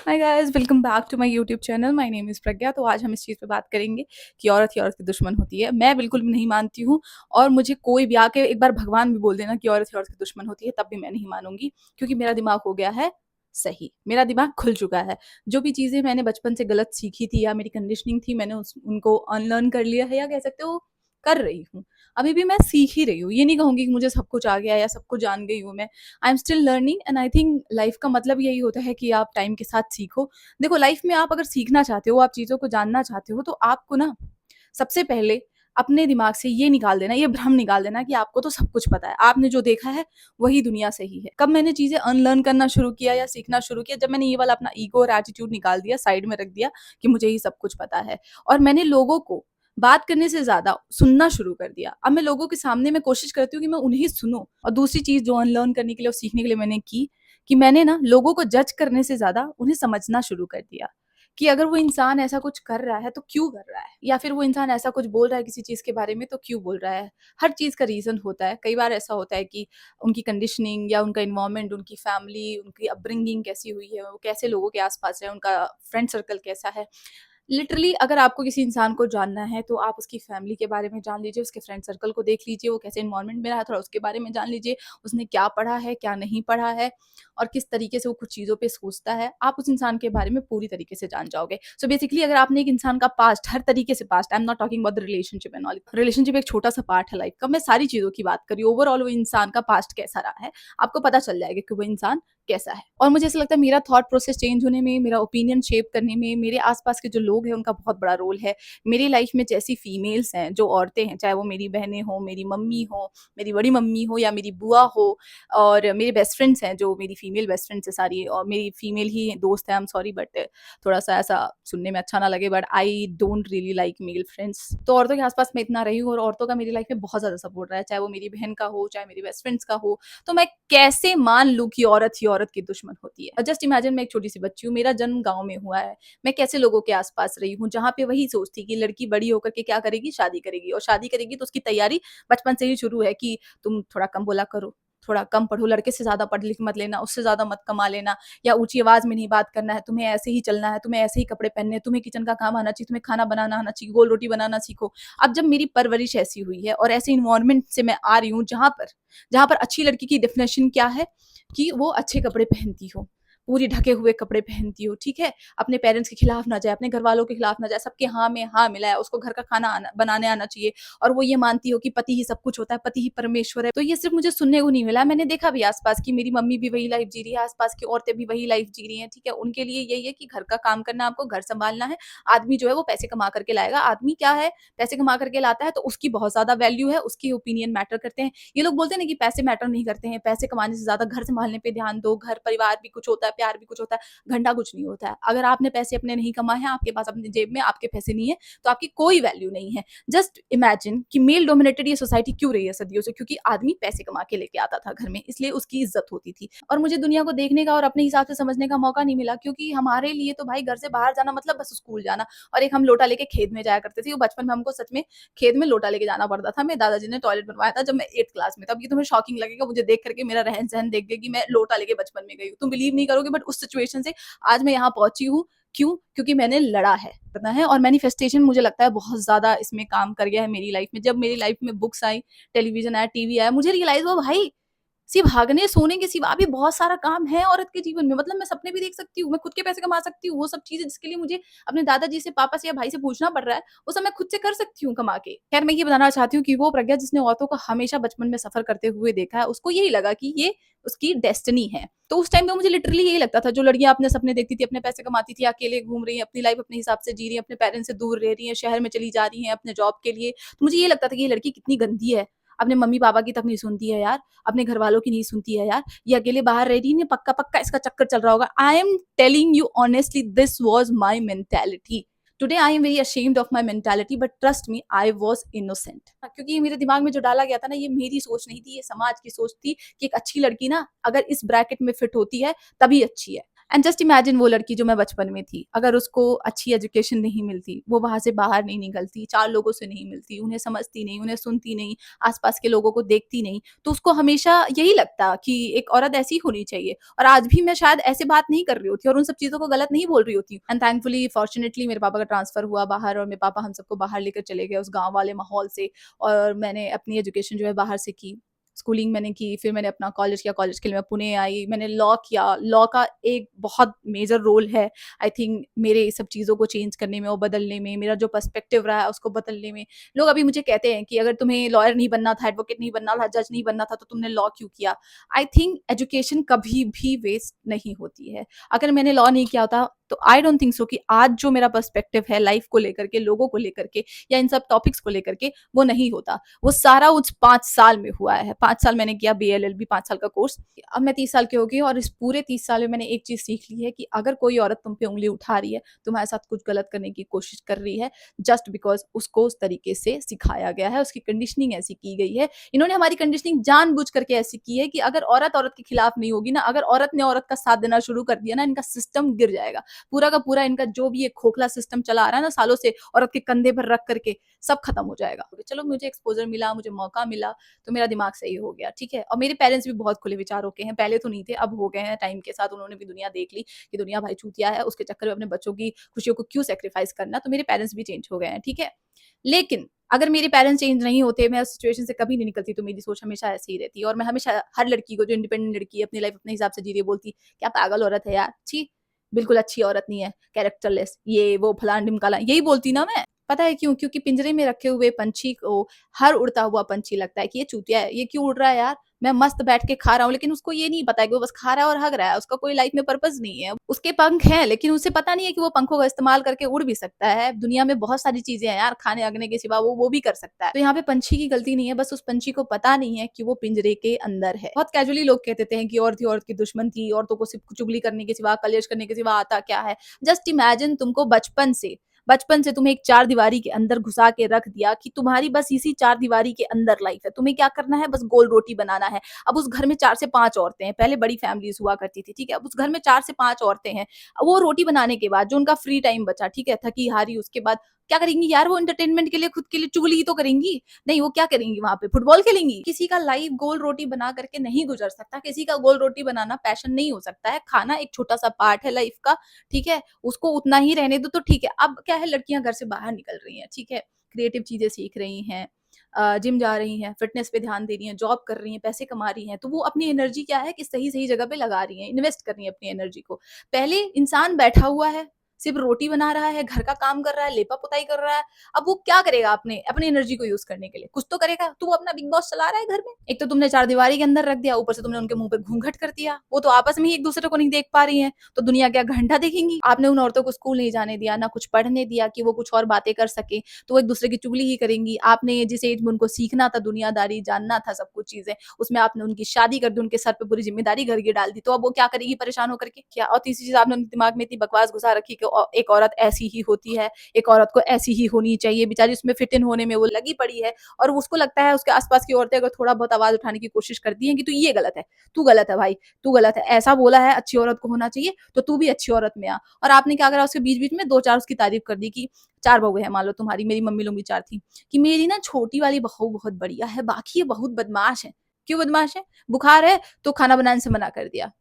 Hi guys, welcome back to my YouTube channel. My name is Pragya. तो आज हम इस चीज़ पे बात करेंगे कि औरत ही औरत की दुश्मन होती है। मैं बिल्कुल भी नहीं मानती हूँ और मुझे कोई भी आके एक बार भगवान भी बोल देना कि औरत ही औरत की दुश्मन होती है, तब भी मैं नहीं मानूँगी, क्योंकि मेरा दिमाग हो गया है सही। मेरा दिमाग खुल चुका है। जो भी चीज़ें मैंने बचपन से गलत सीखी थी या मेरी कंडीशनिंग थी, मैंने उस उनको अनलर्न कर लिया है, या कह सकते हो कर रही हूँ। अभी भी मैं सीख ही रही हूँ। ये नहीं कहूँगी कि मुझे सब कुछ आ गया है या सब कुछ जान गई हूँ मैं। I am still learning and I think life का मतलब यही होता है कि आप टाइम के साथ सीखो। देखो, लाइफ में आप अगर सीखना चाहते हो, आप चीज़ों को जानना चाहते हो, तो आपको ना सबसे पहले अपने दिमाग से ये निकाल देना, ये भ्रम निकाल देना कि आपको तो सब कुछ पता है। आपने जो देखा है वही दुनिया सही है। कब मैंने चीज़ें अनलर्न करना शुरू किया या सीखना शुरू किया? जब मैंने ये वाला अपना ईगो और एटीट्यूड निकाल दिया, साइड में रख दिया कि मुझे ही सब कुछ पता है, और मैंने लोगों को बात करने से ज़्यादा सुनना शुरू कर दिया। अब मैं लोगों के सामने मैं कोशिश करती हूँ कि मैं उन्हें सुनूँ। और दूसरी चीज़ जो अनलर्न करने के लिए और सीखने के लिए मैंने की, कि मैंने ना लोगों को जज करने से ज़्यादा उन्हें समझना शुरू कर दिया कि अगर वो इंसान ऐसा कुछ कर रहा है तो क्यों कर रहा है, या फिर वो इंसान ऐसा कुछ बोल रहा है किसी चीज़ के बारे में तो क्यों बोल रहा है। हर चीज़ का रीज़न होता है। कई बार ऐसा होता है कि उनकी कंडीशनिंग या उनका एनवायरनमेंट, उनकी फैमिली, उनकी अपब्रिंगिंग कैसी हुई है, वो कैसे लोगों के आस-पास है, उनका फ्रेंड सर्कल कैसा है। लिटरली अगर आपको किसी इंसान को जानना है तो आप उसकी फैमिली के बारे में जान लीजिए, उसके फ्रेंड सर्कल को देख लीजिए, वो कैसे एनवायरनमेंट में रहा है, थोड़ा उसके बारे में जान लीजिए, उसने क्या पढ़ा है, क्या नहीं पढ़ा है, और किस तरीके से वो कुछ चीज़ों पे सोचता है। आप उस इंसान के बारे में पूरी तरीके से जान जाओगे। सो बेसिकली अगर आपने एक इंसान का पास्ट, हर तरीके से past, I am not talking about the relationship and all, relationship एक छोटा सा पार्ट है लाइफ का, मैं सारी चीज़ों की बात कर रही हूँ। ओवरऑल वो इंसान का पास्ट कैसा रहा है, आपको पता चल जाएगा कि वो इंसान कैसा है। और मुझे ऐसा लगता है मेरा थॉट प्रोसेस चेंज होने में, मेरा ओपिनियन शेप करने में, मेरे आसपास के जो लोग हैं उनका बहुत बड़ा रोल है। मेरी लाइफ में जैसी फीमेल्स हैं, जो औरतें हैं, चाहे वो मेरी बहनें हों, मेरी मम्मी हो, मेरी बड़ी मम्मी हो, या मेरी बुआ हो, और मेरे बेस्ट फ्रेंड्स हैं जो मेरी फीमेल बेस्ट फ्रेंड्स है सारी, और मेरी फीमेल ही दोस्त है। आई एम सॉरी बट थोड़ा सा ऐसा सुनने में अच्छा ना लगे, but I don't really like male friends. तो औरतों के आसपास मैं इतना रही हूँ और औरतों का मेरी लाइफ में बहुत ज्यादा सपोर्ट रहा है, चाहे वो मेरी बहन का हो, चाहे मेरी बेस्ट फ्रेंड्स का हो। तो मैं कैसे मान लूँ कि औरत ही औरत की दुश्मन होती है? जस्ट इमेजिन, मैं एक छोटी सी बच्ची हूँ, मेरा जन्म गाँव में हुआ है। मैं कैसे लोगों के आस-पास रही हूँ, जहाँ पे वही सोच थी कि लड़की बड़ी होकर के क्या करेगी? शादी करेगी, और शादी करेगी तो उसकी तैयारी बचपन से ही शुरू है कि तुम थोड़ा कम बोला करो, थोड़ा कम पढ़ो, लड़के से ज़्यादा पढ़ लिख मत लेना, उससे ज़्यादा मत कमा लेना, या ऊँची आवाज़ में नहीं बात करना है, तुम्हें ऐसे ही चलना है, तुम्हें ऐसे ही कपड़े पहनने हैं, तुम्हें किचन का काम आना चाहिए, तुम्हें खाना बनाना आना चाहिए, गोल रोटी बनाना सीखो। अब जब मेरी परवरिश ऐसी हुई है और ऐसे एनवायरनमेंट से मैं आ रही हूँ जहाँ पर अच्छी लड़की की डेफिनेशन क्या है कि वो अच्छे कपड़े पहनती हो, पूरी ढके हुए कपड़े पहनती हो, ठीक है? अपने पेरेंट्स के खिलाफ ना जाए, अपने घरवालों के खिलाफ ना जाए, सबके हाँ में हाँ मिलाए, उसको घर का खाना बनाने आना चाहिए, और वो ये मानती हो कि पति ही सब कुछ होता है, पति ही परमेश्वर है। तो ये सिर्फ मुझे सुनने को नहीं मिला, मैंने देखा भी आसपास की मेरी मम्मी भी वही लाइफ जी रही है, आसपास की औरतें भी वही लाइफ जी रही हैं, ठीक है? उनके लिए यही है कि घर का काम करना, आपको घर संभालना है। आदमी जो है वो पैसे कमा करके लाएगा। आदमी क्या है, पैसे कमा करके लाता है तो उसकी बहुत ज्यादा वैल्यू है, उसके ओपिनियन मैटर करते हैं। ये लोग बोलते हैं ना कि पैसे मैटर नहीं करते हैं, पैसे कमाने से ज्यादा घर संभालने पे ध्यान दो, घर परिवार भी कुछ होता है, प्यार भी कुछ होता है। घंटा कुछ नहीं होता है। अगर आपने पैसे अपने नहीं कमाए हैं, आपके पास अपनी जेब में आपके पैसे नहीं है, तो आपकी कोई वैल्यू नहीं है। जस्ट इमेजिन कि मेल डोमिनेटेड ये सोसाइटी क्यों रही है सदियों से, क्योंकि आदमी पैसे कमा के लेके आता था घर में, इसलिए उसकी इज्जत होती थी। और मुझे दुनिया को देखने का और अपने हिसाब से समझने का मौका नहीं मिला, क्योंकि हमारे लिए तो भाई घर से बाहर जाना मतलब बस स्कूल जाना, और एक हम लोटा लेके खेत में जाया करते थे। वो बचपन में हमको सच में खेत में लोटा लेके जाना पड़ता था। मेरे दादाजी ने टॉयलेट बनवाया था जब मैं 8th क्लास में था। अब ये तुम्हें शॉकिंग लगेगा मुझे देख करके, मेरा रहन-सहन देख के कि मैं लोटा लेके बचपन में गई हूँ। तुम बिलीव नहीं करोगे, बट उस सिचुएशन से आज मैं यहाँ पहुंची हूँ। क्यों? क्योंकि मैंने लड़ा है, पता है। और मैनिफेस्टेशन मुझे लगता है बहुत ज्यादा इसमें काम कर गया है मेरी लाइफ में। जब मेरी लाइफ में बुक्स आई, टेलीविजन आया, टीवी आया, मुझे रियलाइज हुआ भाई सिर्फ भागने सोने के सिवा भी बहुत सारा काम है औरत के जीवन में। मतलब मैं सपने भी देख सकती हूँ, मैं खुद के पैसे कमा सकती हूँ, वो सब चीजें जिसके लिए मुझे अपने दादाजी से, पापा से या भाई से पूछना पड़ रहा है, वो सब मैं खुद से कर सकती हूँ कमा के। खैर, मैं ये बताना चाहती हूँ कि वो प्रज्ञा जिसने औरतों को हमेशा बचपन में सफर करते हुए देखा है, उसको यही लगा कि ये उसकी डेस्टिनी है। तो उस टाइम पे मुझे लिटरली यही लगता था, जो लड़कियां अपने सपने देखती थी, अपने पैसे कमाती थी, अकेले घूम रही हैं, अपनी लाइफ अपने हिसाब से जी रही है, अपने पेरेंट्स से दूर रह रही है, शहर में चली जा रही है अपने जॉब के लिए, तो मुझे ये लगता था कि ये लड़की कितनी गंदी है, अपने मम्मी पापा की तक नहीं सुनती है यार, अपने घर वालों की नहीं सुनती है यार, ये अकेले बाहर रह रही है, पक्का पक्का इसका चक्कर चल रहा होगा। I am telling you honestly, this was my mentality. Today I am very ashamed of my mentality, but trust me, I was innocent. क्योंकि ये मेरे दिमाग में जो डाला गया था ना, ये मेरी सोच नहीं थी, ये समाज की सोच थी कि एक अच्छी लड़की ना अगर इस ब्रैकेट में फिट होती है तभी अच्छी है। एंड जस्ट इमेजिन वो लड़की जो मैं बचपन में थी, अगर उसको अच्छी एजुकेशन नहीं मिलती, वो वहाँ से बाहर नहीं निकलती, 4 लोगों से नहीं मिलती, उन्हें समझती नहीं, उन्हें सुनती नहीं, आस-पास के लोगों को देखती नहीं, तो उसको हमेशा यही लगता कि एक औरत ऐसी होनी चाहिए। और आज भी मैं शायद ऐसे बात नहीं कर रही होती और उन सब चीज़ों को गलत नहीं बोल रही होती। एंड थैंकफुली फॉर्च्यूनेटली मेरे पापा का ट्रांसफ़र हुआ बाहर और मेरे पापा हम सबको बाहर लेकर चले गए उस गाँव वाले माहौल से, और मैंने अपनी एजुकेशन जो है बाहर से की। स्कूलिंग मैंने की, फिर मैंने अपना कॉलेज किया, कॉलेज के लिए मैं पुणे आई, मैंने लॉ किया। लॉ का एक बहुत मेजर रोल है आई थिंक मेरे सब चीज़ों को चेंज करने में और बदलने में, मेरा जो पर्सपेक्टिव रहा है उसको बदलने में। लोग अभी मुझे कहते हैं कि अगर तुम्हें लॉयर नहीं बनना था, एडवोकेट नहीं बनना था, जज नहीं बनना था, तो तुमने लॉ क्यों किया? आई थिंक एजुकेशन कभी भी वेस्ट नहीं होती है। अगर मैंने लॉ नहीं किया होता तो आई डोंट थिंक सो कि आज जो मेरा पर्सपेक्टिव है लाइफ को लेकर के, लोगों को लेकर के, या इन सब टॉपिक्स को लेकर के, वो नहीं होता। वो सारा उस 5 साल में हुआ है। 5 साल मैंने किया बीएलएलबी, 5 साल का कोर्स। अब मैं 30 साल की हो गई और इस पूरे 30 साल में मैंने एक चीज़ सीख ली है कि अगर कोई औरत तुम पे उँगली उठा रही है, तुम्हारे साथ कुछ गलत करने की कोशिश कर रही है, जस्ट बिकॉज़ उसको उस तरीके से सिखाया गया है, उसकी कंडीशनिंग ऐसी की गई है। इन्होंने हमारी कंडीशनिंग जानबूझ करके ऐसी की है कि अगर औरत औरत के खिलाफ नहीं होगी ना, अगर औरत ने औरत का साथ देना शुरू कर दिया ना, इनका सिस्टम गिर जाएगा। पूरा का पूरा इनका जो भी ये खोखला सिस्टम चला आ रहा है ना सालों से, औरत के कंधे पर रख करके, सब खत्म हो जाएगा। चलो मुझे एक्सपोज़र मिला, मुझे मौका मिला, तो मेरा दिमाग सही हो गया, ठीक है? और मेरे पेरेंट्स भी बहुत खुले विचारों के हैं, पहले तो नहीं थे, अब हो गए हैं टाइम के साथ, उन्होंने भी दुनिया देख ली कि दुनिया भाई चूतिया है, उसके चक्कर में अपने बच्चों की खुशियों को क्यों सैक्रिफाइस करना, तो मेरे पेरेंट्स भी चेंज हो गए हैं, ठीक है? लेकिन अगर मेरे पेरेंट्स चेंज नहीं होते, मैं उस सिचुएशन से कभी नहीं निकलती, तो मेरी सोच हमेशा ऐसी ही रहती और मैं हमेशा हर लड़की को जो इंडिपेंडेंट लड़की है, अपनी लाइफ अपने हिसाब से जी रही है, बोलती, "क्या पागल औरत है यार, छी! बिल्कुल अच्छी औरत नहीं है, कैरेक्टरलेस, ये वो फलाना-ढिमकाना", यही बोलती ना मैं। पता है क्यों? क्योंकि पिंजरे में रखे हुए पंछी को हर उड़ता हुआ पंछी लगता है कि ये चूतिया है, ये क्यों उड़ रहा है यार? मैं मस्त बैठ के खा रहा हूँ, लेकिन उसको ये नहीं पता है कि वो बस खा रहा है और हग रहा है, उसका कोई लाइफ में पर्पस नहीं है। उसके पंख हैं, लेकिन उसे पता नहीं है कि वो पंखों का इस्तेमाल करके उड़ भी सकता है। दुनिया में बहुत सारी चीज़ें हैं यार, खाने-अगने के सिवा वो भी कर सकता है। तो यहाँ पे पंछी की गलती नहीं है, बस उस पंछी को पता नहीं है कि वो पिंजरे के अंदर है। बहुत कैजुअली लोग कह देते हैं कि औरत ही औरत की दुश्मन थी, औरतों को सिर्फ चुगली करने के सिवा, कलेश करने के सिवा आता क्या है? जस्ट इमेजिन तुमको बचपन से तुम्हें एक चारदीवारी के अंदर घुसा के रख दिया कि तुम्हारी बस इसी चारदीवारी के अंदर लाइफ है। तुम्हें क्या करना है? बस गोल रोटी बनाना है। अब उस घर में 4 से 5 औरतें हैं, पहले बड़ी फैमिलीज़ हुआ करती थी, ठीक है? अब उस घर में 4 से 5 औरतें हैं। अब वो रोटी बनाने के बाद जो उनका फ्री टाइम बचा, ठीक है? थकी-हारी उसके बाद क्या करेंगी यार वो एंटरटेनमेंट के लिए, खुद के लिए चुगली ही तो करेंगी। नहीं, वो क्या करेंगी वहाँ पे? फुटबॉल खेलेंगी? किसी का लाइफ गोल रोटी बना करके नहीं गुज़र सकता, किसी का गोल रोटी बनाना पैशन नहीं हो सकता है। खाना एक छोटा-सा पार्ट है लाइफ का, ठीक है? उसको उतना ही रहने दो तो ठीक है। अब क्या है, लड़कियाँ घर से बाहर निकल रही हैं, ठीक है? क्रिएटिव चीज़ें सीख रही हैं, जिम जा रही हैं, फिटनेस पे ध्यान दे रही हैं, जॉब कर रही हैं, पैसे कमा रही हैं, तो वो अपनी एनर्जी क्या है कि सही-सही जगह पे लगा रही हैं, इन्वेस्ट कर रही हैं अपनी एनर्जी को। पहले इंसान बैठा हुआ है, सिर्फ़ रोटी बना रहा है, घर का काम कर रहा है, लेपा-पुताई कर रहा है, अब वो क्या करेगा अपने अपनी एनर्जी को यूज़ करने के लिए? कुछ तो करेगा, तो वो अपना बिग बॉस चला रहा है घर में। एक तो तुमने चारदीवारी के अंदर रख दिया, ऊपर से तुमने उनके मुँह पे घूंघट कर दिया, वो तो आपस में ही एक-दूसरे को नहीं देख पा रही हैं, तो दुनिया क्या घंटा देखेंगी? आपने उन औरतों को स्कूल नहीं जाने दिया, ना कुछ पढ़ने दिया कि वो कुछ और बातें कर सकें, तो वो एक-दूसरे की चुगली ही करेंगी। आपने जिस एज में उनको सीखना था दुनियादारी, जानना था सब कुछ चीज़ें, उसमें आपने उनकी शादी कर दी, उनके सर पे पूरी ज़िम्मेदारी घर की डाल दी, तो अब वो क्या करेगी परेशान होकर के? क्या? और तीसरी चीज़ आपने उनके दिमाग में इतनी बकवास घुसा रखी कि एक औरत ऐसी ही होती है, एक औरत को ऐसी ही होनी चाहिए, बेचारी उसमें फिट इन होने में वो लगी पड़ी है और उसको लगता है उसके आस-पास की औरतें अगर थोड़ा बहुत आवाज़ उठाने की कोशिश करती हैं कि तू ये गलत है, तू गलत है भाई, तू गलत है, ऐसा बोला है अच्छी औरत को होना चाहिए, तो तू भी अच्छी औरत में आ। और आपने क्या करा, उसके बीच-बीच में 2-4 उसकी तारीफ़ कर दी कि 4 बहुएँ हैं मान लो तुम्हारी, मेरी मम्मी लोग भी 4 थी, कि मेरी ना छोटी वाली बहू बहुत बढ़िया है, बाकी ये बहुत बदमाश है। क्यों बदमाश है? बुखार है तो खाना बनाने से मना कर दिया,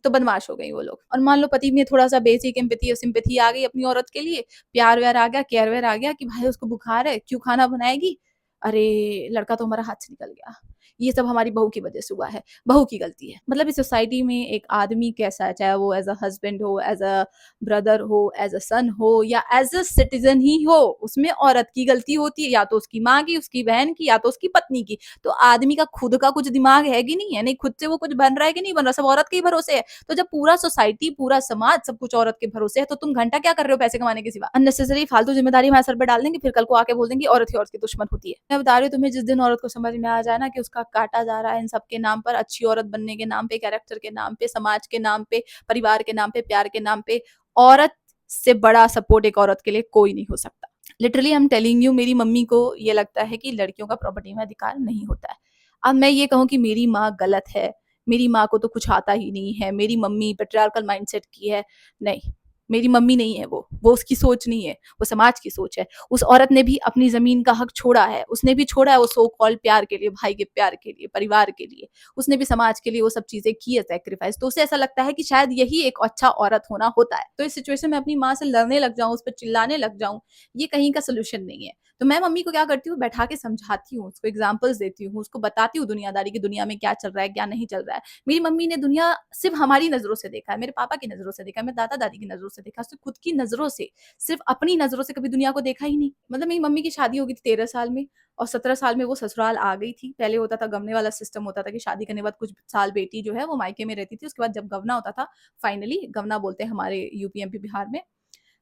तो बदमाश हो गई वो लोग। और मान लो पति में थोड़ा-सा बेसिक एम्पैथी और सिम्पैथी आ गई अपनी औरत के लिए, प्यार-व्यार आ गया, केयर-वेयर आ गया कि भाई उसको बुखार है, क्यों खाना बनाएगी? अरे! लड़का तो हमारा हाथ से निकल गया। ये सब हमारी बहू की वजह से हुआ है, बहू की गलती है। मतलब इस सोसाइटी में एक आदमी कैसा है, चाहे वो एज़ अ हस्बैंड हो, एज़ अ ब्रदर हो, एज़ अ सन हो या एज़ अ सिटिज़न ही हो, उसमें औरत की गलती होती है, या तो उसकी माँ की, उसकी बहन की, या तो उसकी पत्नी की। तो आदमी का खुद का कुछ दिमाग है कि नहीं है? नहीं, खुद से वो कुछ बन रहा है कि नहीं बन रहा? सब औरत के ही भरोसे है। तो जब पूरा सोसाइटी, पूरा समाज सब कुछ औरत के भरोसे है, तो तुम घंटा क्या कर रहे हो पैसे कमाने के सिवा? अननेसेसरी फालतू ज़िम्मेदारी हमारे सर पे डाल देंगे, फिर कल को आके बोल देंगी औरत ही औरत की दुश्मन होती है। मैं बता रही हूँ तुम्हें, जिस दिन औरत को समझ में आ जाए ना कि उसका काटा जा रहा है इन सब के नाम पर, अच्छी औरत बनने के नाम पे, कैरेक्टर के नाम पे, समाज के नाम पे, परिवार के नाम पे, प्यार के नाम पे, औरत से बड़ा सपोर्ट एक औरत के लिए कोई नहीं हो सकता। Literally I am telling you, मेरी मम्मी को ये लगता है कि लड़कियों का प्रॉपर्टी में अधिकार नहीं होता है। अब मैं ये कहूँ कि मेरी माँ गलत है, मेरी माँ को तो कुछ आता ही नहीं है, मेरी मम्मी पैट्रियार्कल माइंडसेट की है। नहीं, मेरी मम्मी नहीं है वो उसकी सोच नहीं है, वो समाज की सोच है। उस औरत ने भी अपनी ज़मीन का हक छोड़ा है, उसने भी छोड़ा है वो सो कॉल्ड प्यार के लिए, भाई के प्यार के लिए, परिवार के लिए। उसने भी समाज के लिए वो सब चीज़ें की है सैक्रिफाइस। तो उसे ऐसा लगता है कि शायद यही एक अच्छा औरत होना होता है। तो इस सिचुएशन में अपनी माँ से लड़ने लग जाऊँ, उस पर चिल्लाने लग जाऊँ, ये कहीं का सोल्यूशन नहीं है। तो मैं मम्मी को क्या करती हूँ, बैठा के समझाती हूँ, उसको एग्जाम्पल्स देती हूँ, उसको बताती हूँ दुनियादारी की, दुनिया में क्या चल रहा है, क्या नहीं चल रहा है। मेरी मम्मी ने दुनिया सिर्फ हमारी नजरों से देखा है, मेरे पापा की नजरों से देखा है, मेरे दादा दादी की नजरों से देखा, उसने खुद की नजरों से, सिर्फ अपनी नजरों से कभी दुनिया को देखा ही नहीं। मतलब मेरी मम्मी की शादी हो गई थी 13 साल में, और 17 साल में वो ससुराल आ गई थी। पहले होता था गवने वाला सिस्टम, होता था कि शादी करने के बाद कुछ साल बेटी जो है वो मायके में रहती थी, उसके बाद जब गवना होता था, फाइनली गवना बोलते हैं हमारे यूपी एमपी बिहार में,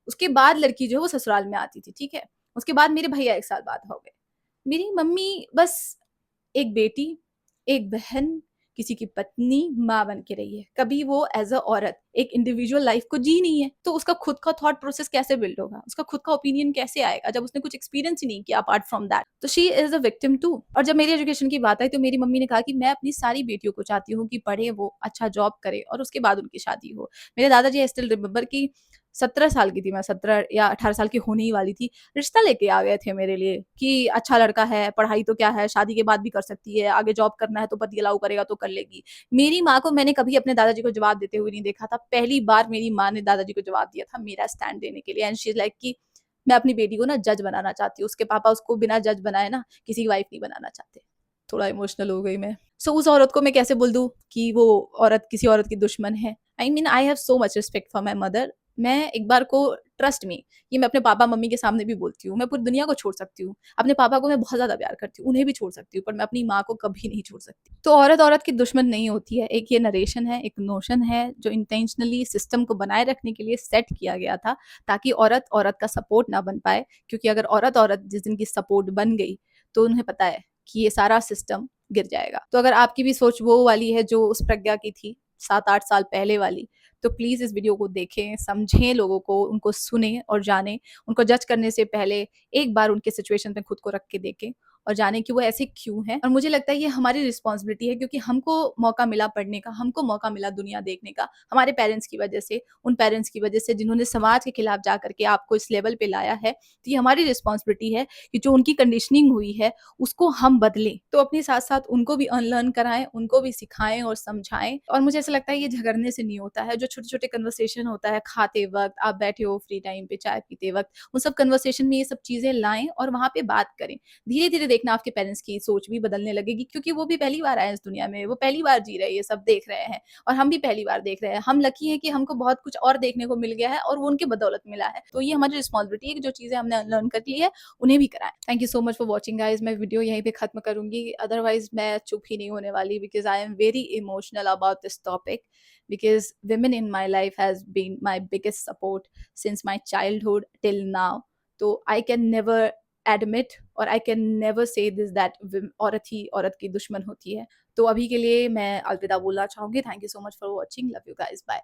उसके बाद लड़की जो है वो ससुराल में आती थी, ठीक है। उसके बाद मेरे भैया 1 साल बाद हो गए। मेरी मम्मी बस एक बेटी, एक बहन, किसी की पत्नी, माँ बन के रही है। कभी वो एज़ अ औरत एक इंडिविजुअल लाइफ को जी नहीं है। तो उसका खुद का थॉट प्रोसेस कैसे बिल्ड होगा? उसका खुद का ओपिनियन कैसे आएगा जब उसने कुछ एक्सपीरियंस ही नहीं किया अपार्ट फ्रॉम दैट? तो she is a victim too. और जब मेरी एजुकेशन की बात आई तो मेरी मम्मी ने कहा कि मैं अपनी सारी बेटियों को चाहती हूँ कि पढ़े वो, अच्छा जॉब करे और उसके बाद उनकी शादी हो। मेरे दादाजी आई स्टिल रिमेंबर कि 17 साल की थी मैं, 17 या 18 साल की होने ही वाली थी। रिश्ता लेके आ गए थे मेरे लिए कि अच्छा लड़का है, पढ़ाई तो क्या है, शादी के बाद भी कर सकती है, आगे जॉब करना है तो पति अलाउ करेगा तो कर लेगी। मेरी माँ को मैंने कभी अपने दादाजी को जवाब देते हुए नहीं देखा था। पहली बार मेरी माँ ने दादाजी को जवाब दिया था मेरा स्टैंड देने के लिए, एंड शी इज लाइक कि मैं अपनी बेटी को ना जज बनाना चाहती हूँ। उसके पापा उसको बिना जज बनाए ना किसी की वाइफ नहीं बनाना चाहते। थोड़ा इमोशनल हो गई मैं। सो उस औरत को मैं कैसे बोल दूँ कि वो औरत किसी औरत की दुश्मन है? I mean I have so much respect for my mother. मैं एक बार को, ट्रस्ट मी, ये मैं अपने पापा मम्मी के सामने भी बोलती हूँ, मैं पूरी दुनिया को छोड़ सकती हूँ, अपने पापा को मैं बहुत ज्यादा प्यार करती हूँ, उन्हें भी छोड़ सकती हूँ, पर मैं अपनी माँ को कभी नहीं छोड़ सकती। तो औरत औरत की दुश्मन नहीं होती है। एक ये नरेशन है, एक नोशन है जो इंटेंशनली सिस्टम को बनाए रखने के लिए सेट किया गया था, ताकि औरत औरत का सपोर्ट ना बन पाए। क्योंकि अगर औरत औरत जिस दिन की सपोर्ट बन गई तो उन्हें पता है कि ये सारा सिस्टम गिर जाएगा। तो अगर आपकी भी सोच वो वाली है जो उस प्रज्ञा की थी 7-8 साल पहले वाली, तो प्लीज़ इस वीडियो को देखें, समझें लोगों को, उनको सुनें और जानें। उनको जज करने से पहले एक बार उनके सिचुएशन में खुद को रख के देखें और जानें कि वो ऐसे क्यों हैं। और मुझे लगता है ये हमारी रिस्पॉन्सिबिलिटी है, क्योंकि हमको मौका मिला पढ़ने का, हमको मौका मिला दुनिया देखने का, हमारे पेरेंट्स की वजह से, उन पेरेंट्स की वजह से जिन्होंने समाज के खिलाफ जा करके आपको इस लेवल पे लाया है। तो ये हमारी रिस्पॉन्सिबिलिटी है कि जो उनकी कंडीशनिंग हुई है उसको हम बदलें। तो अपने साथ साथ उनको भी अनलर्न कराएं, उनको भी सिखाएं और समझाएं। और मुझे ऐसा लगता है ये झगड़ने से नहीं होता है। जो छोटे छोटे कन्वर्सेशन होता है खाते वक्त, आप बैठे हो फ्री टाइम पे चाय पीते वक्त, उन सब कन्वर्सेशन में ये सब चीजें लाएं और वहां पे बात करें। धीरे धीरे देखना आपके पेरेंट्स की सोच भी बदलने लगेगी, क्योंकि वो भी पहली बार आए हैं इस दुनिया में, वो पहली बार जी रहे हैं, ये सब देख रहे हैं। और हम भी पहली बार देख रहे हैं। हम लकी हैं कि हमको बहुत कुछ और देखने को मिल गया है और वो उनकी बदौलत मिला है। तो ये हमारी रिस्पॉन्सिबिलिटी है कि जो चीजें हमने अनलर्न कर ली है उन्हें भी कराएं। Thank you so much for watching guys. मैं वीडियो यहीं पे खत्म करूंगी, अदरवाइज मैं चुप ही नहीं होने वाली, because I am very emotional about this topic, because women in my life has been my biggest support since my childhood till now. So I can never admit और I can never say this that औरत ही औरत की दुश्मन होती है। तो अभी के लिए मैं अलविदा बोलना चाहूंगी। Thank you so much for watching, love you guys, bye.